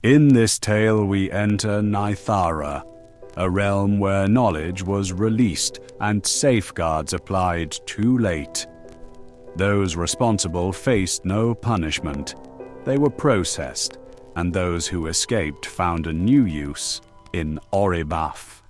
In this tale we enter Nythara, a realm where knowledge was released and safeguards applied too late. Those responsible faced no punishment. They were processed, and those who escaped found a new use in Oribaf.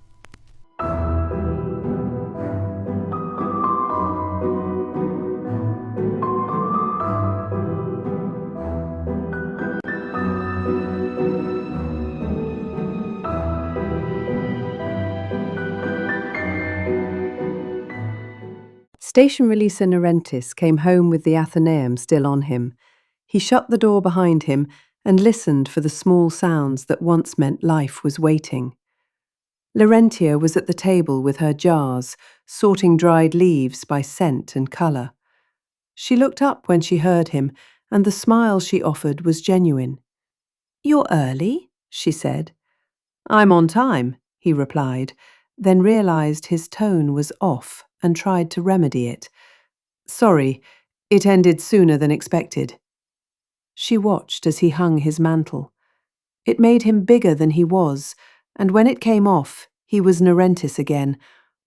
Station Releaser Narentis came home with the Athenaeum still on him. He shut the door behind him and listened for the small sounds that once meant life was waiting. Lyrentia was at the table with her jars, sorting dried leaves by scent and colour. She looked up when she heard him, and the smile she offered was genuine. "You're early," she said. "I'm on time," he replied, then realised his tone was off and tried to remedy it. "Sorry, it ended sooner than expected." She watched as he hung his mantle. It made him bigger than he was, and when it came off, he was Narentis again,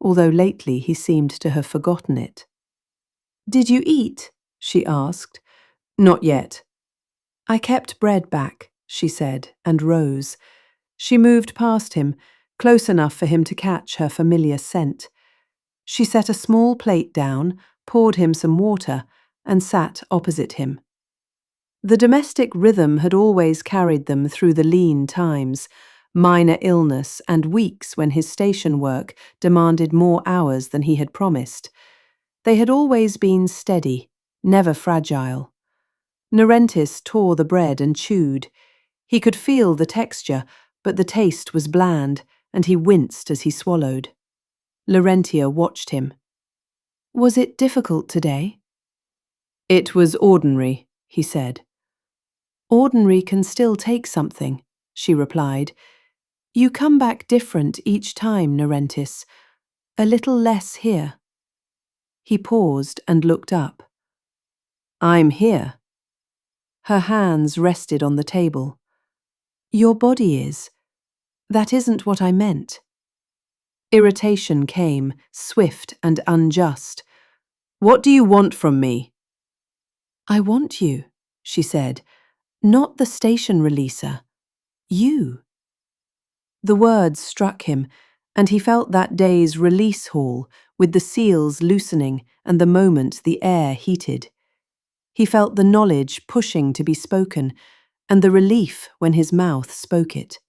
although lately he seemed to have forgotten it. "Did you eat?" she asked. "Not yet." "I kept bread back," she said, and rose. She moved past him, close enough for him to catch her familiar scent. She set a small plate down, poured him some water, and sat opposite him. The domestic rhythm had always carried them through the lean times, minor illness and weeks when his station work demanded more hours than he had promised. They had always been steady, never fragile. Narentis tore the bread and chewed. He could feel the texture, but the taste was bland, and he winced as he swallowed. Lyrentia watched him. "Was it difficult today?" "It was ordinary," he said. "Ordinary can still take something," she replied. "You come back different each time, Narentis. A little less here." He paused and looked up. "I'm here." Her hands rested on the table. "Your body is. That isn't what I meant." Irritation came, swift and unjust. "What do you want from me?" "I want you," she said. "Not the station releaser. You." The words struck him, and he felt that day's release hall, with the seals loosening and the moment the air heated. He felt the knowledge pushing to be spoken, and the relief when his mouth spoke it.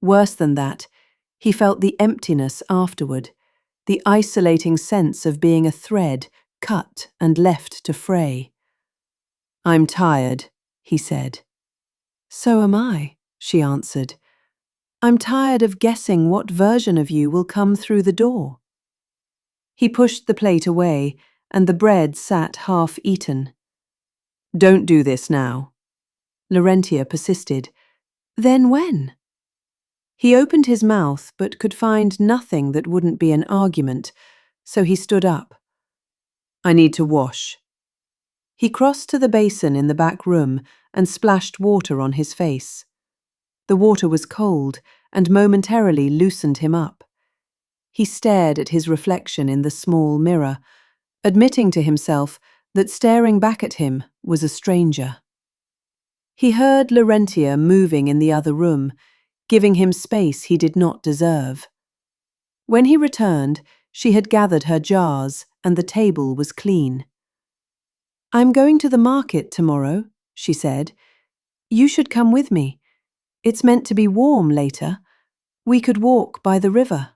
Worse than that, he felt the emptiness afterward, the isolating sense of being a thread cut and left to fray. "I'm tired," he said. "So am I," she answered. "I'm tired of guessing what version of you will come through the door." He pushed the plate away, and the bread sat half-eaten. "Don't do this now." Lyrentia persisted. "Then when?" He opened his mouth but could find nothing that wouldn't be an argument, so he stood up. "I need to wash." He crossed to the basin in the back room and splashed water on his face. The water was cold and momentarily loosened him up. He stared at his reflection in the small mirror, admitting to himself that staring back at him was a stranger. He heard Lyrentia moving in the other room, giving him space he did not deserve. When he returned, she had gathered her jars and the table was clean. "I'm going to the market tomorrow," she said. "You should come with me. It's meant to be warm later. We could walk by the river."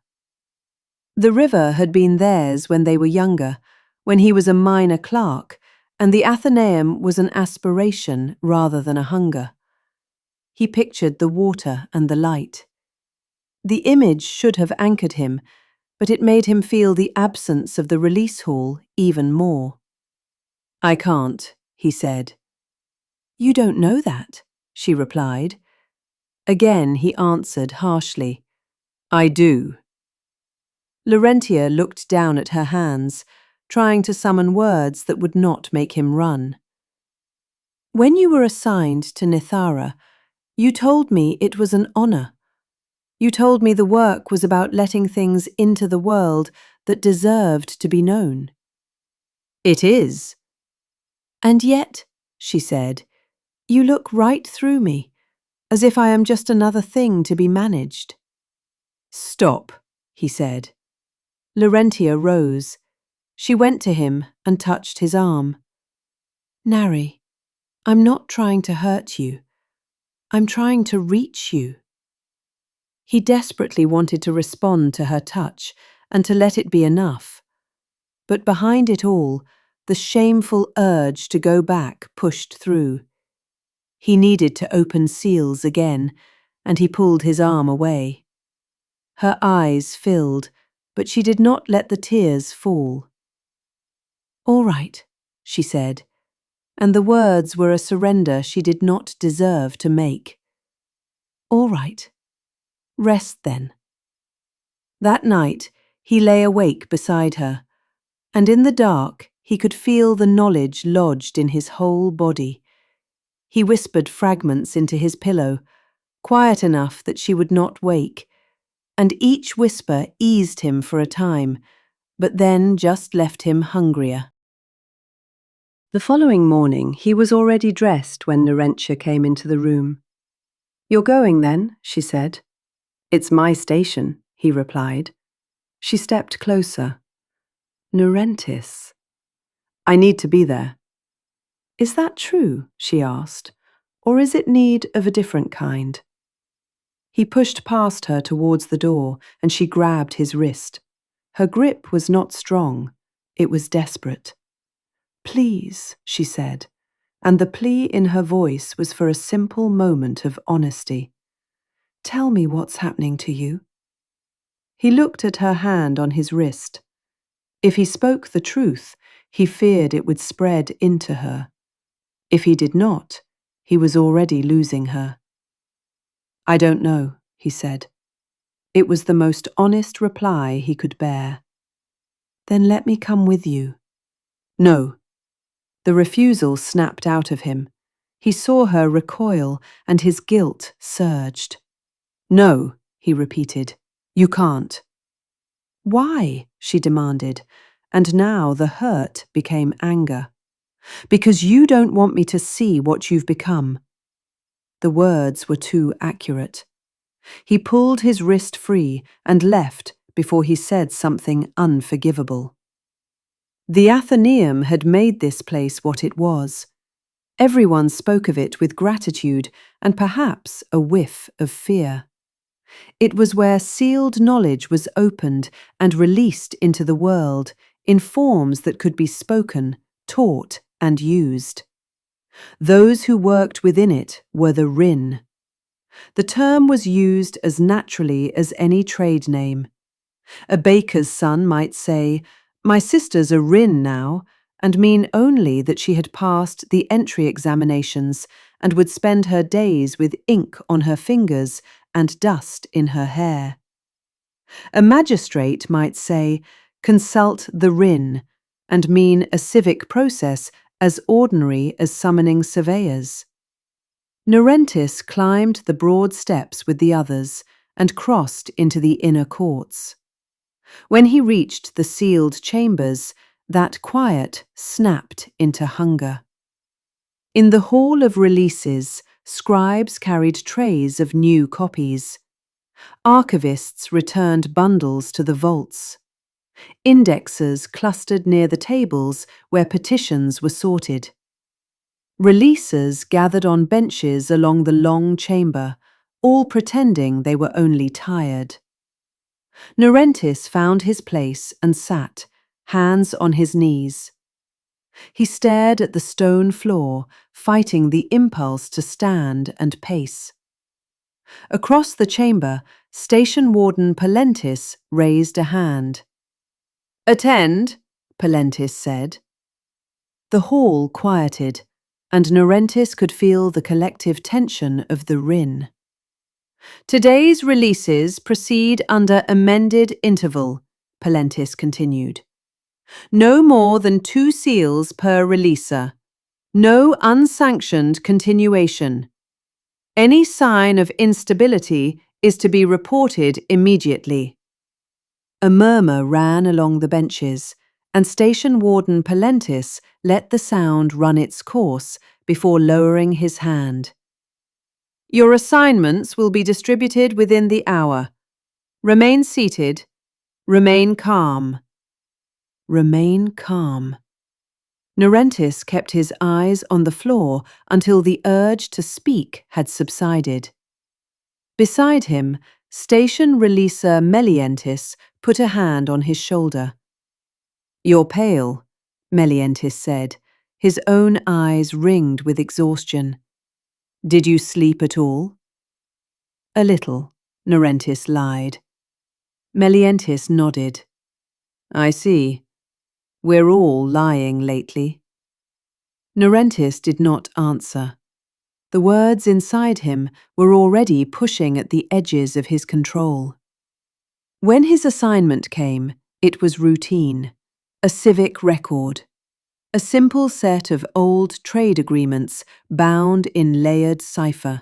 The river had been theirs when they were younger, when he was a minor clerk, and the Athenaeum was an aspiration rather than a hunger. He pictured the water and the light. The image should have anchored him, but it made him feel the absence of the release hall even more. "I can't," he said. "You don't know that," she replied. Again he answered harshly, "I do." Lyrentia looked down at her hands, trying to summon words that would not make him run. "When you were assigned to Nythara, You told me it was an honor. You told me the work was about letting things into the world that deserved to be known. It is. And yet, she said, you look right through me, as if I am just another thing to be managed. Stop, he said. Lyrentia rose. She went to him and touched his arm. Nari, I'm not trying to hurt you. I'm trying to reach you. He desperately wanted to respond to her touch and to let it be enough. But behind it all, the shameful urge to go back pushed through. He needed to open seals again, and he pulled his arm away. Her eyes filled, but she did not let the tears fall. All right, she said, and the words were a surrender she did not deserve to make. All right. Rest then. That night, he lay awake beside her, and in the dark he could feel the knowledge lodged in his whole body. He whispered fragments into his pillow, quiet enough that she would not wake, and each whisper eased him for a time, but then just left him hungrier. The following morning he was already dressed when Lyrentia came into the room. You're going then, she said. It's my station, he replied. She stepped closer. Narentis. I need to be there. Is that true, she asked, or is it need of a different kind? He pushed past her towards the door, and she grabbed his wrist. Her grip was not strong, it was desperate. Please, she said, and the plea in her voice was for a simple moment of honesty. Tell me what's happening to you. He looked at her hand on his wrist. If he spoke the truth, he feared it would spread into her. If he did not, he was already losing her. I don't know, he said. It was the most honest reply he could bear. Then let me come with you. No. The refusal snapped out of him. He saw her recoil, and his guilt surged. No, he repeated. You can't. Why? She demanded, and now the hurt became anger. Because you don't want me to see what you've become. The words were too accurate. He pulled his wrist free and left before he said something unforgivable. The Athenaeum had made this place what it was. Everyone spoke of it with gratitude and perhaps a whiff of fear. It was where sealed knowledge was opened and released into the world in forms that could be spoken, taught, and used. Those who worked within it were the Rinn. The term was used as naturally as any trade name. A baker's son might say, "My sister's a Rinn now," and mean only that she had passed the entry examinations and would spend her days with ink on her fingers and dust in her hair. A magistrate might say, "Consult the Rinn," and mean a civic process as ordinary as summoning surveyors. Narentis climbed the broad steps with the others and crossed into the inner courts. When he reached the sealed chambers, that quiet snapped into hunger. In the hall of releases, scribes carried trays of new copies. Archivists returned bundles to the vaults. Indexers clustered near the tables where petitions were sorted. Releasers gathered on benches along the long chamber, all pretending they were only tired. Narentis found his place and sat, hands on his knees. He stared at the stone floor, fighting the impulse to stand and pace. Across the chamber, Station Warden Palentis raised a hand. "Attend," Palentis said. The hall quieted, and Narentis could feel the collective tension of the Rinn. "Today's releases proceed under amended interval," Palentis continued. "No more than 2 seals per releaser. No unsanctioned continuation. Any sign of instability is to be reported immediately. A murmur ran along the benches, and Station Warden Palentis let the sound run its course before lowering his hand. Your assignments will be distributed within the hour. Remain seated. Remain calm. Remain calm. Narentis kept his eyes on the floor until the urge to speak had subsided. Beside him, Station Releaser Narentis put a hand on his shoulder. You're pale, Narentis said, his own eyes ringed with exhaustion. Did you sleep at all? A little, Narentis lied. Narentis nodded. I see. We're all lying lately. Narentis did not answer. The words inside him were already pushing at the edges of his control. When his assignment came, it was routine, a civic record, a simple set of old trade agreements bound in layered cipher.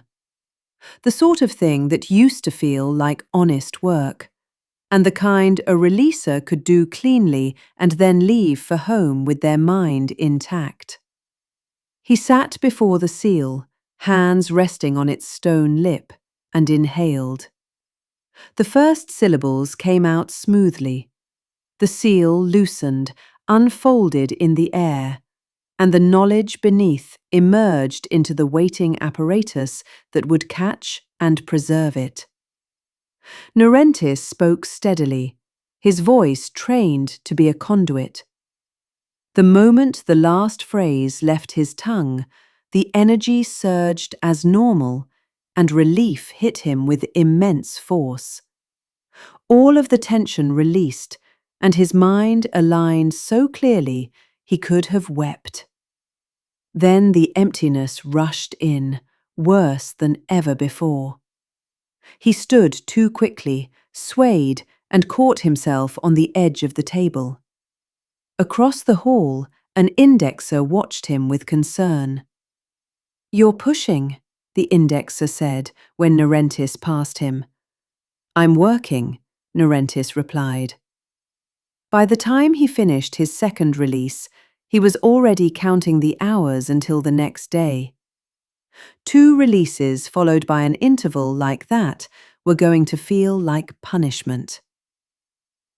The sort of thing that used to feel like honest work, and the kind a releaser could do cleanly and then leave for home with their mind intact. He sat before the seal, hands resting on its stone lip, and inhaled. The first syllables came out smoothly. The seal loosened, unfolded in the air, and the knowledge beneath emerged into the waiting apparatus that would catch and preserve it. Narentis spoke steadily, his voice trained to be a conduit. The moment the last phrase left his tongue, the energy surged as normal, and relief hit him with immense force. All of the tension released, and his mind aligned so clearly he could have wept. Then the emptiness rushed in, worse than ever before. He stood too quickly, swayed, and caught himself on the edge of the table. Across the hall, an indexer watched him with concern. You're pushing, the indexer said when Narentis passed him. I'm working, Narentis replied. By the time he finished his second release, he was already counting the hours until the next day. 2 releases followed by an interval like that were going to feel like punishment.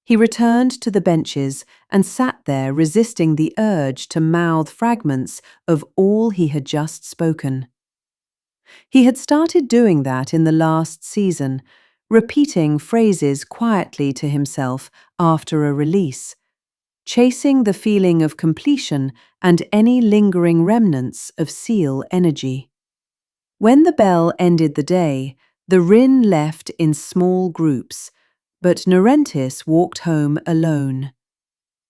He returned to the benches and sat there resisting the urge to mouth fragments of all he had just spoken. He had started doing that in the last season, repeating phrases quietly to himself after a release, chasing the feeling of completion and any lingering remnants of seal energy. When the bell ended the day, the Rinn left in small groups, but Narentis walked home alone.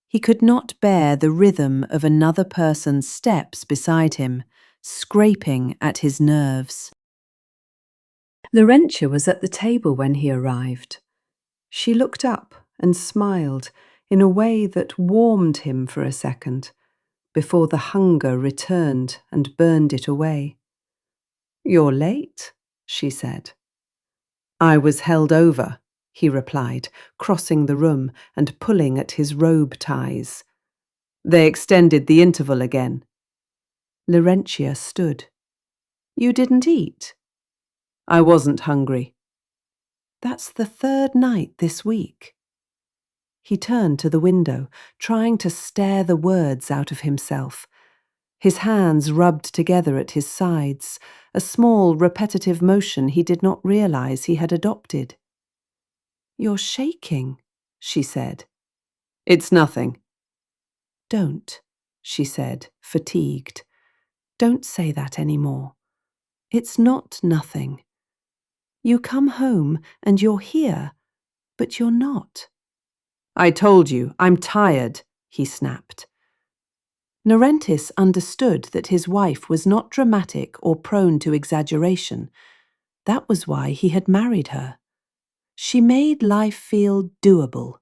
He could not bear the rhythm of another person's steps beside him, scraping at his nerves. Lyrentia was at the table when he arrived. She looked up and smiled in a way that warmed him for a second, before the hunger returned and burned it away. You're late, she said. I was held over, he replied, crossing the room and pulling at his robe ties. They extended the interval again. Lyrentia stood. You didn't eat? I wasn't hungry. That's the 3rd night this week. He turned to the window, trying to stare the words out of himself. His hands rubbed together at his sides, a small, repetitive motion he did not realize he had adopted. You're shaking, she said. It's nothing. Don't, she said, fatigued. Don't say that anymore. It's not nothing. You come home and you're here, but you're not. I told you, I'm tired, he snapped. Narentis understood that his wife was not dramatic or prone to exaggeration. That was why he had married her. She made life feel doable,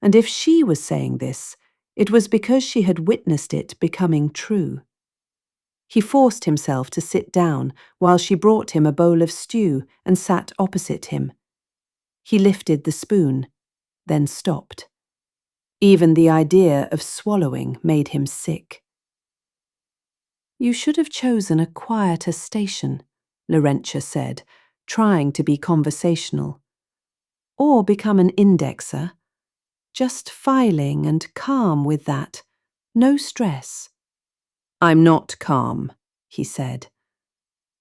and if she was saying this, it was because she had witnessed it becoming true. He forced himself to sit down while she brought him a bowl of stew and sat opposite him. He lifted the spoon, then stopped. Even the idea of swallowing made him sick. "You should have chosen a quieter station," Lyrentia said, trying to be conversational. "Or become an indexer. Just filing and calm with that. No stress." "I'm not calm," he said.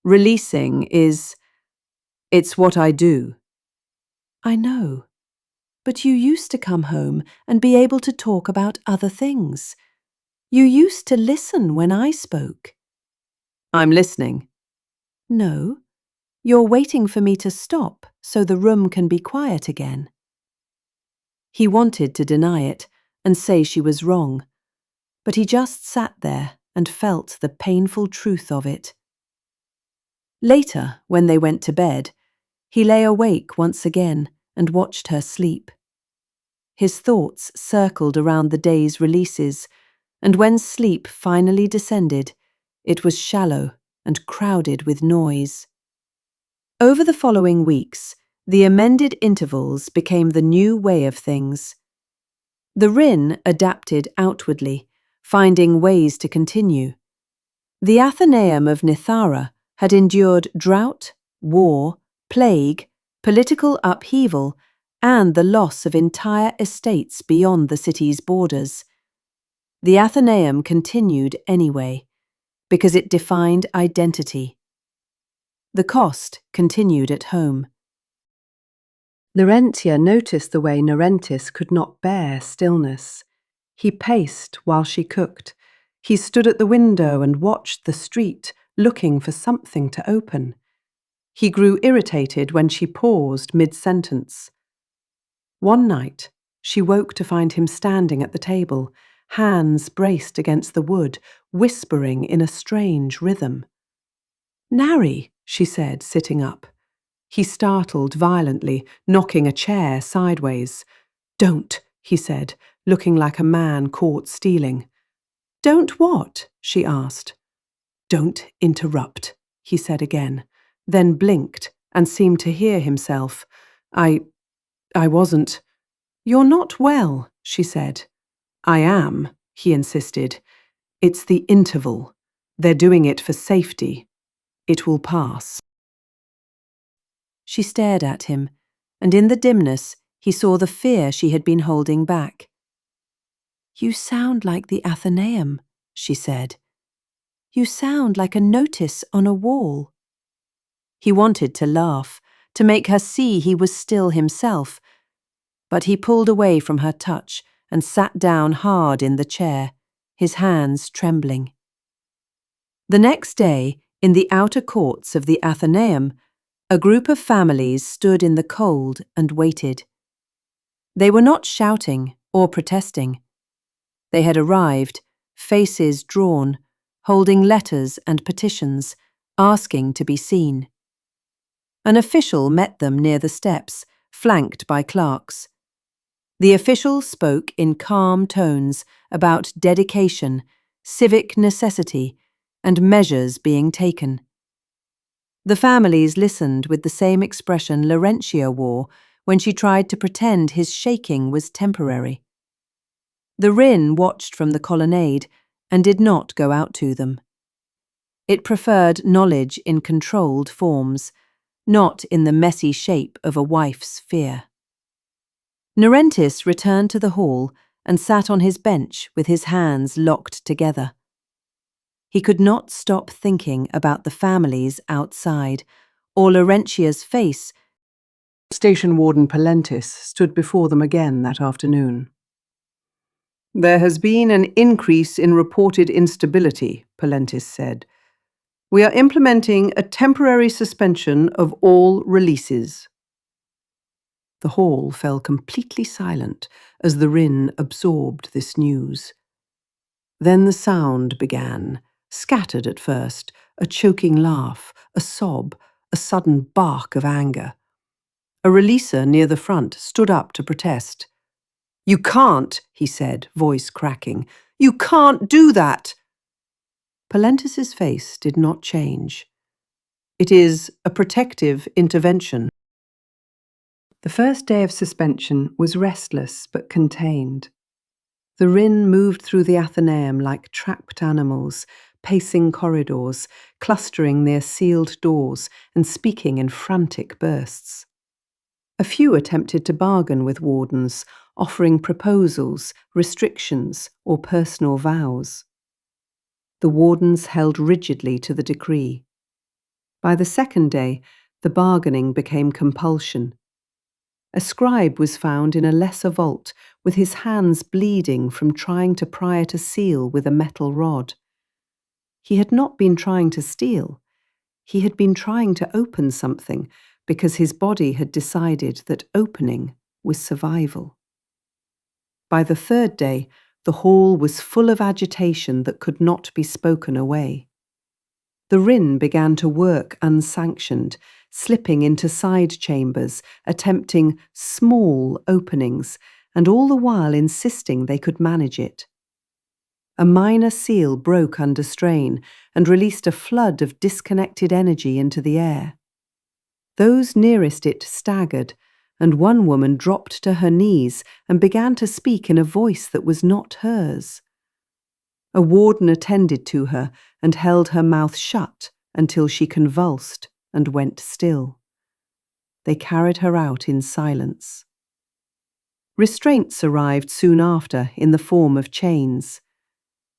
"Releasing it's what I do." "I know. But you used to come home and be able to talk about other things. You used to listen when I spoke." "I'm listening." "No. You're waiting for me to stop so the room can be quiet again." He wanted to deny it and say she was wrong, but he just sat there and felt the painful truth of it. Later, when they went to bed, he lay awake once again and watched her sleep. His thoughts circled around the day's releases, and when sleep finally descended, it was shallow and crowded with noise. Over the following weeks, the amended intervals became the new way of things. The Rinn adapted outwardly, finding ways to continue. The Athenaeum of Nithara had endured drought, war, plague, political upheaval, and the loss of entire estates beyond the city's borders. The Athenaeum continued anyway, because it defined identity. The cost continued at home. Lyrentia noticed the way Narentis could not bear stillness. He paced while she cooked. He stood at the window and watched the street, looking for something to open. He grew irritated when she paused mid-sentence. One night, she woke to find him standing at the table, hands braced against the wood, whispering in a strange rhythm. "Nari," she said, sitting up. He startled violently, knocking a chair sideways. "Don't," he said, looking like a man caught stealing. "Don't what?" she asked. "Don't interrupt," he said again, then blinked and seemed to hear himself. I wasn't." "You're not well," she said. "I am," he insisted. "It's the interval. They're doing it for safety. It will pass." She stared at him, and in the dimness he saw the fear she had been holding back. "You sound like the Athenaeum," she said. "You sound like a notice on a wall." He wanted to laugh, to make her see he was still himself, but he pulled away from her touch and sat down hard in the chair, his hands trembling. The next day, in the outer courts of the Athenaeum, a group of families stood in the cold and waited. They were not shouting or protesting. They had arrived, faces drawn, holding letters and petitions, asking to be seen. An official met them near the steps, flanked by clerks. The official spoke in calm tones about dedication, civic necessity, and measures being taken. The families listened with the same expression Lyrentia wore when she tried to pretend his shaking was temporary. The Rinn watched from the colonnade and did not go out to them. It preferred knowledge in controlled forms, not in the messy shape of a wife's fear. Narentis returned to the hall and sat on his bench with his hands locked together. He could not stop thinking about the families outside, or Lyrentia's face. Station Warden Palentis stood before them again that afternoon. "There has been an increase in reported instability," Palentis said. "We are implementing a temporary suspension of all releases." The hall fell completely silent as the Rinn absorbed this news. Then the sound began, scattered at first, a choking laugh, a sob, a sudden bark of anger. A releaser near the front stood up to protest. "You can't," he said, voice cracking. "You can't do that." Palentus's face did not change. "It is a protective intervention." The first day of suspension was restless but contained. The Rinn moved through the Athenaeum like trapped animals, pacing corridors, clustering near sealed doors, and speaking in frantic bursts. A few attempted to bargain with wardens, offering proposals, restrictions, or personal vows. The wardens held rigidly to the decree. By the second day, the bargaining became compulsion. A scribe was found in a lesser vault, with his hands bleeding from trying to pry at a seal with a metal rod. He had not been trying to steal. He had been trying to open something because his body had decided that opening was survival. By the third day, the hall was full of agitation that could not be spoken away. The Rinn began to work unsanctioned, slipping into side chambers, attempting small openings, and all the while insisting they could manage it. A minor seal broke under strain and released a flood of disconnected energy into the air. Those nearest it staggered, and one woman dropped to her knees and began to speak in a voice that was not hers. A warden attended to her and held her mouth shut until she convulsed and went still. They carried her out in silence. Restraints arrived soon after in the form of chains.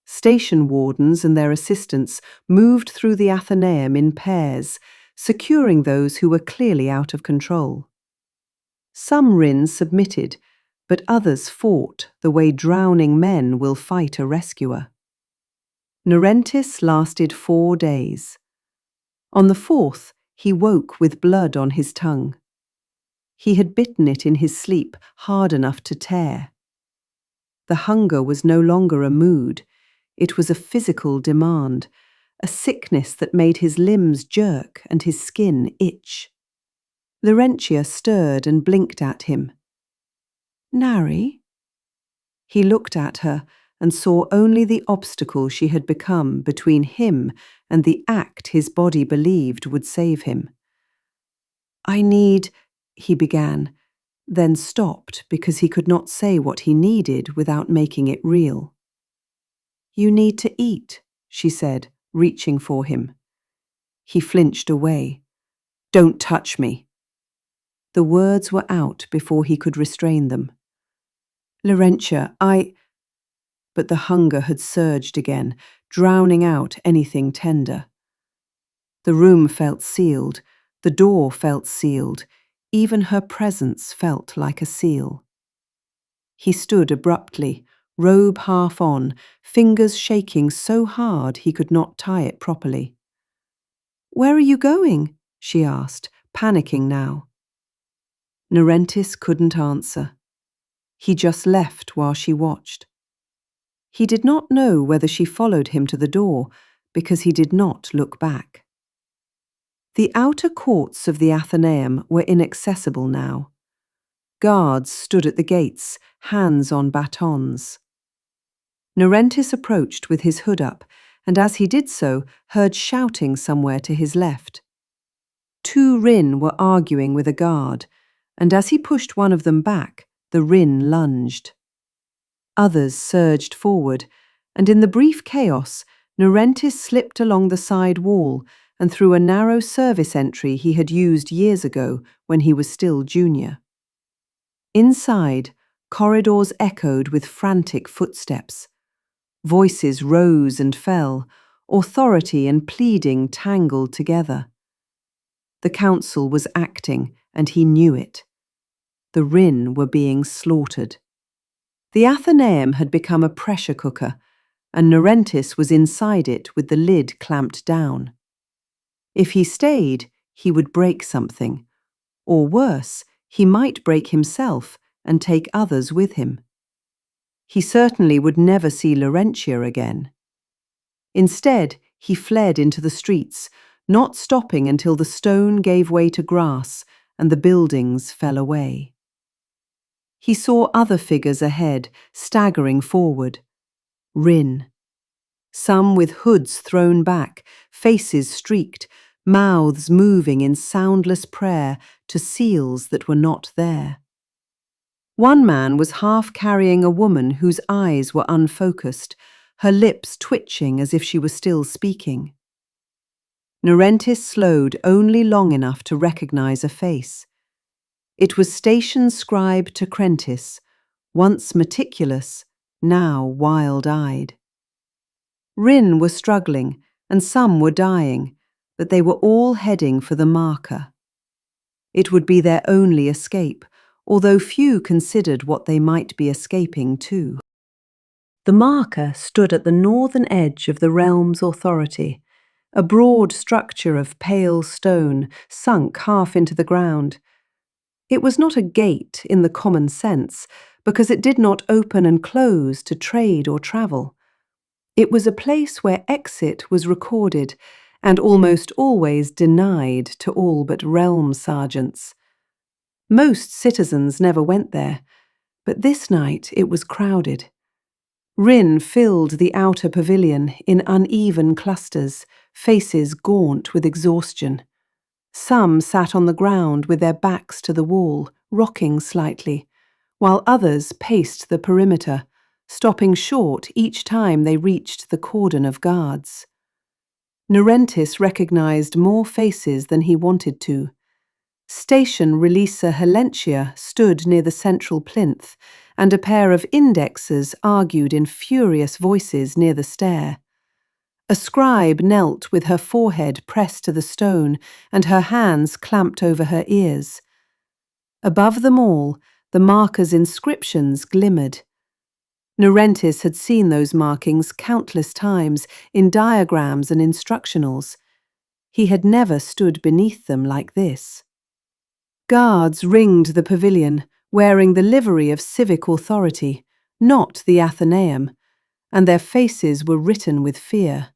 Station wardens and their assistants moved through the Athenaeum in pairs, securing those who were clearly out of control. Some Rinn submitted, but others fought the way drowning men will fight a rescuer. Narentis lasted 4 days. On the 4th, he woke with blood on his tongue. He had bitten it in his sleep hard enough to tear. The hunger was no longer a mood. It was a physical demand, a sickness that made his limbs jerk and his skin itch. Lyrentia stirred and blinked at him. "Nari?" He looked at her and saw only the obstacle she had become between him and the act his body believed would save him. "I need," he began, then stopped because he could not say what he needed without making it real. "You need to eat," she said, reaching for him. He flinched away. "Don't touch me." The words were out before he could restrain them. "Lyrentia, But the hunger had surged again, drowning out anything tender. The room felt sealed, the door felt sealed, even her presence felt like a seal. He stood abruptly, robe half on, fingers shaking so hard he could not tie it properly. "Where are you going?" she asked, panicking now. Narentis couldn't answer. He just left while she watched. He did not know whether she followed him to the door, because he did not look back. The outer courts of the Athenaeum were inaccessible now. Guards stood at the gates, hands on batons. Narentis approached with his hood up, and as he did so, heard shouting somewhere to his left. 2 Rinn were arguing with a guard, and as he pushed one of them back, the Rinn lunged. Others surged forward, and in the brief chaos, Narentis slipped along the side wall and through a narrow service entry he had used years ago when he was still junior. Inside, corridors echoed with frantic footsteps. Voices rose and fell, authority and pleading tangled together. The council was acting, and he knew it. The Rinn were being slaughtered. The Athenaeum had become a pressure cooker, and Narentis was inside it with the lid clamped down. If he stayed, he would break something, or worse, he might break himself and take others with him. He certainly would never see Lyrentia again. Instead, he fled into the streets, not stopping until the stone gave way to grass and the buildings fell away. He saw other figures ahead, staggering forward. Rinn. some with hoods thrown back, faces streaked, mouths moving in soundless prayer to seals that were not there. One man was half carrying a woman whose eyes were unfocused, her lips twitching as if she were still speaking. Narentis slowed only long enough to recognize a face. It was station scribe Narentis, once meticulous, now wild-eyed. Rinn were struggling, and some were dying, but they were all heading for the marker. It would be their only escape, although few considered what they might be escaping to. The marker stood at the northern edge of the realm's authority, a broad structure of pale stone sunk half into the ground. It was not a gate in the common sense, because it did not open and close to trade or travel. It was a place where exit was recorded and almost always denied to all but realm sergeants. Most citizens never went there, but this night it was crowded. Rinn filled the outer pavilion in uneven clusters, faces gaunt with exhaustion. Some sat on the ground with their backs to the wall, rocking slightly, while others paced the perimeter, stopping short each time they reached the cordon of guards. Narentis recognized more faces than he wanted to. Station Releaser Lyrentia stood near the central plinth, and a pair of indexers argued in furious voices near the stair. A scribe knelt with her forehead pressed to the stone and her hands clamped over her ears. Above them all, the marker's inscriptions glimmered. Narentis had seen those markings countless times in diagrams and instructionals. He had never stood beneath them like this. Guards ringed the pavilion, wearing the livery of civic authority, not the Athenaeum, and their faces were written with fear.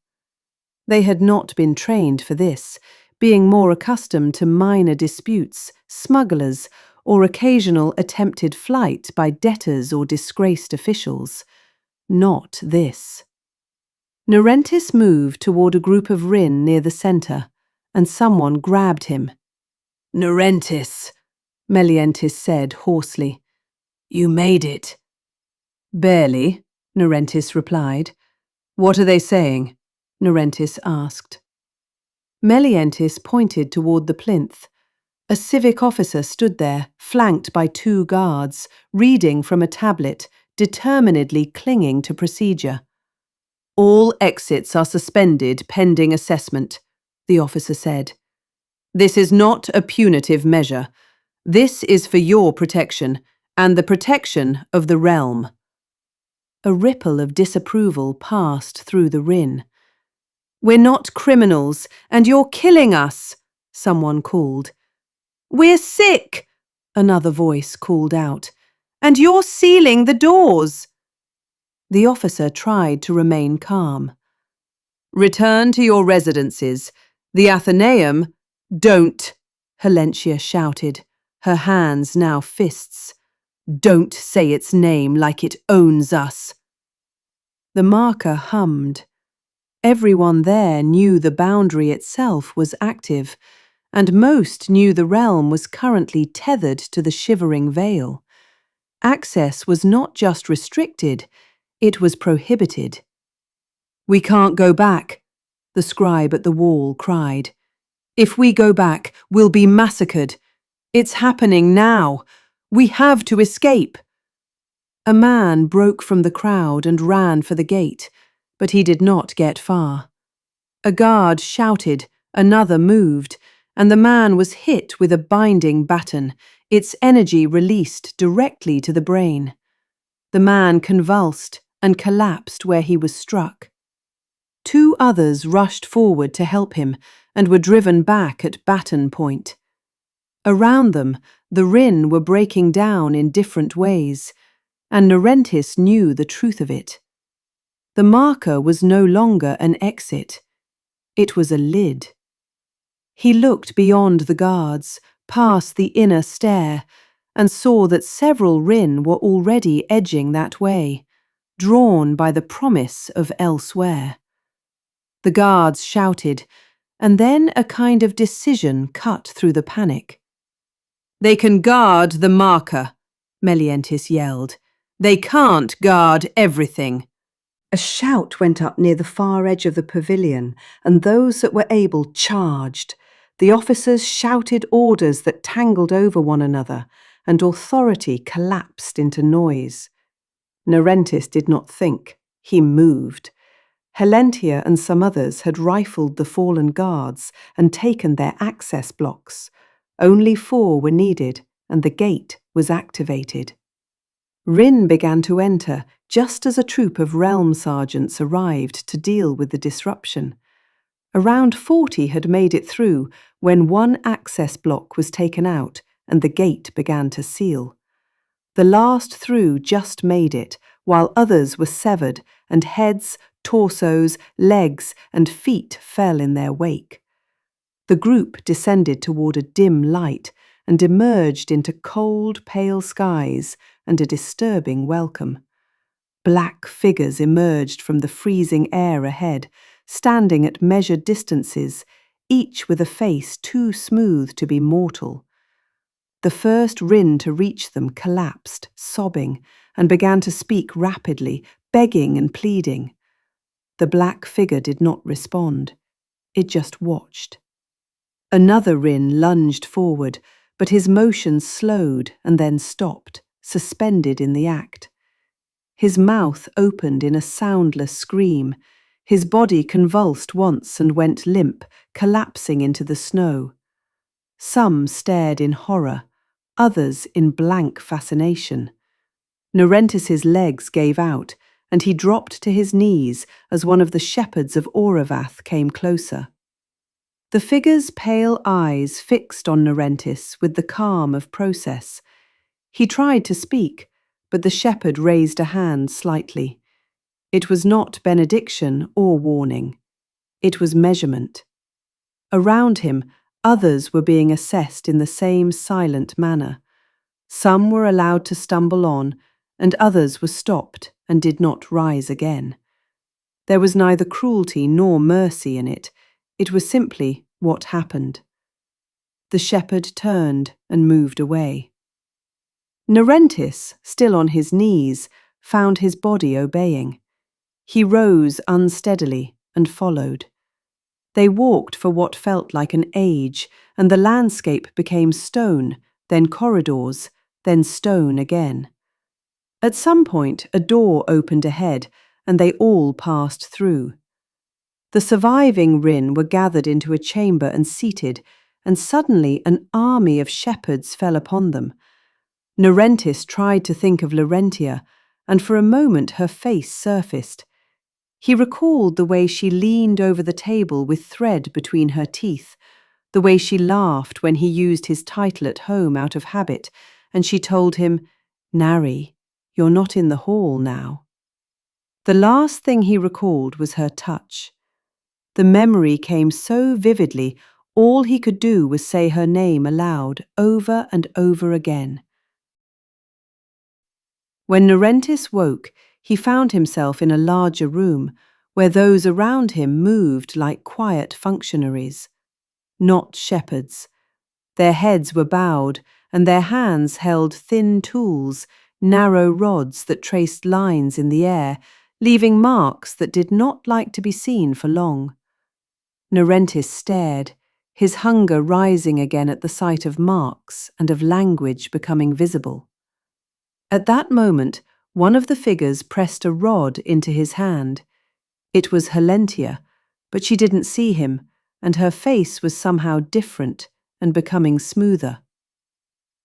They had not been trained for this, being more accustomed to minor disputes, smugglers, or occasional attempted flight by debtors or disgraced officials. Not this. Narentis moved toward a group of Rinn near the center, and someone grabbed him. "Narentis," Melientis said hoarsely. "You made it." "Barely," Narentis replied. "What are they saying?" Narentis asked. Melientis pointed toward the plinth. A civic officer stood there, flanked by 2 guards, reading from a tablet, determinedly clinging to procedure. "All exits are suspended pending assessment," the officer said. "This is not a punitive measure. This is for your protection, and the protection of the realm." A ripple of disapproval passed through the Rinn. "We're not criminals, and you're killing us," someone called. "We're sick," another voice called out. "And you're sealing the doors." The officer tried to remain calm. "Return to your residences. The Athenaeum—" "Don't," Lyrentia shouted, her hands now fists. "Don't say its name like it owns us." The marker hummed. Everyone there knew the boundary itself was active, and most knew the realm was currently tethered to the Shivering Vale. Access was not just restricted, it was prohibited. "We can't go back," the scribe at the wall cried. "If we go back, we'll be massacred. It's happening now. We have to escape." A man broke from the crowd and ran for the gate, but he did not get far. A guard shouted, another moved, and the man was hit with a binding baton, its energy released directly to the brain. The man convulsed and collapsed where he was struck. 2 others rushed forward to help him and were driven back at baton point. Around them, the Rinn were breaking down in different ways, and Narentis knew the truth of it. The marker was no longer an exit. It was a lid. He looked beyond the guards, past the inner stair, and saw that several Rinn were already edging that way, drawn by the promise of elsewhere. The guards shouted, and then a kind of decision cut through the panic. "They can guard the marker," Melientis yelled. "They can't guard everything." A shout went up near the far edge of the pavilion, and those that were able charged. The officers shouted orders that tangled over one another, and authority collapsed into noise. Narentis did not think, he moved. Helentia and some others had rifled the fallen guards and taken their access blocks. Only 4 were needed, and the gate was activated. Rinn began to enter just as a troop of realm sergeants arrived to deal with the disruption. Around 40 had made it through when one access block was taken out and the gate began to seal. The last through just made it, while others were severed and heads, torsos, legs and feet fell in their wake. The group descended toward a dim light and emerged into cold, pale skies and a disturbing welcome. Black figures emerged from the freezing air ahead, standing at measured distances, each with a face too smooth to be mortal. The first Rinn to reach them collapsed, sobbing, and began to speak rapidly, begging and pleading. The black figure did not respond. It just watched. Another Rinn lunged forward, but his motion slowed and then stopped, suspended in the act. His mouth opened in a soundless scream. His body convulsed once and went limp, collapsing into the snow. Some stared in horror, others in blank fascination. Narentis's legs gave out, and he dropped to his knees as one of the shepherds of Auravath came closer. The figure's pale eyes fixed on Narentis with the calm of process. He tried to speak, but the shepherd raised a hand slightly. It was not benediction or warning. It was measurement. Around him, others were being assessed in the same silent manner. Some were allowed to stumble on, and others were stopped and did not rise again. There was neither cruelty nor mercy in it. It was simply what happened. The shepherd turned and moved away. Narentis, still on his knees, found his body obeying. He rose unsteadily and followed. They walked for what felt like an age, and the landscape became stone, then corridors, then stone again. At some point, a door opened ahead, and they all passed through. The surviving Rinn were gathered into a chamber and seated, and suddenly an army of shepherds fell upon them. Narentis tried to think of Lyrentia, and for a moment her face surfaced. He recalled the way she leaned over the table with thread between her teeth, the way she laughed when he used his title at home out of habit, and she told him, "Nari, you're not in the hall now." The last thing he recalled was her touch. The memory came so vividly, all he could do was say her name aloud, over and over again. When Narentis woke, he found himself in a larger room, where those around him moved like quiet functionaries, not shepherds. Their heads were bowed, and their hands held thin tools, narrow rods that traced lines in the air, leaving marks that did not like to be seen for long. Narentis stared, his hunger rising again at the sight of marks and of language becoming visible. At that moment, one of the figures pressed a rod into his hand. It was Helentia, but she didn't see him, and her face was somehow different and becoming smoother.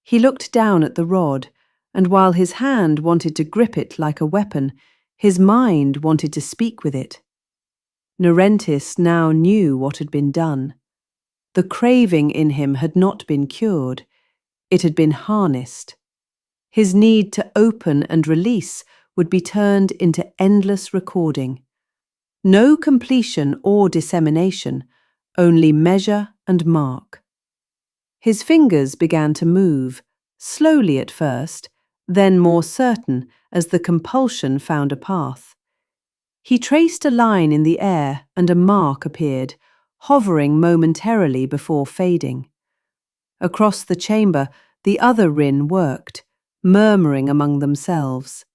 He looked down at the rod, and while his hand wanted to grip it like a weapon, his mind wanted to speak with it. Narentis now knew what had been done. The craving in him had not been cured, it had been harnessed. His need to open and release would be turned into endless recording. No completion or dissemination, only measure and mark. His fingers began to move, slowly at first, then more certain as the compulsion found a path. He traced a line in the air and a mark appeared, hovering momentarily before fading. Across the chamber, the other Rinn worked, murmuring among themselves.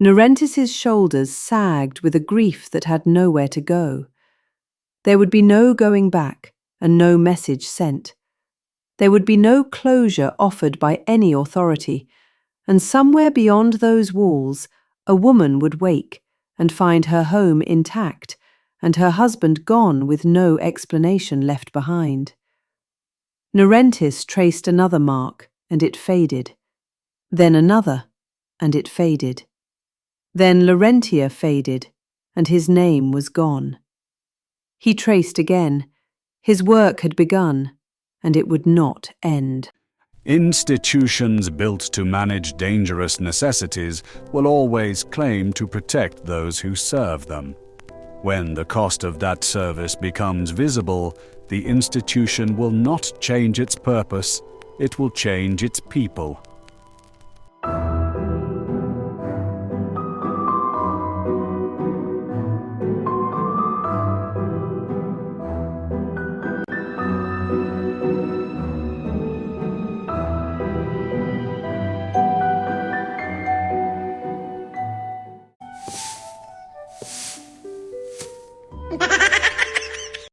Narentis's shoulders sagged with a grief that had nowhere to go. There would be no going back and no message sent. There would be no closure offered by any authority, and somewhere beyond those walls, a woman would wake and find her home intact and her husband gone with no explanation left behind. Narentis traced another mark, and it faded. Then another, and it faded. Then Lyrentia faded, and his name was gone. He traced again. His work had begun, and it would not end. Institutions built to manage dangerous necessities will always claim to protect those who serve them. When the cost of that service becomes visible, the institution will not change its purpose, it will change its people.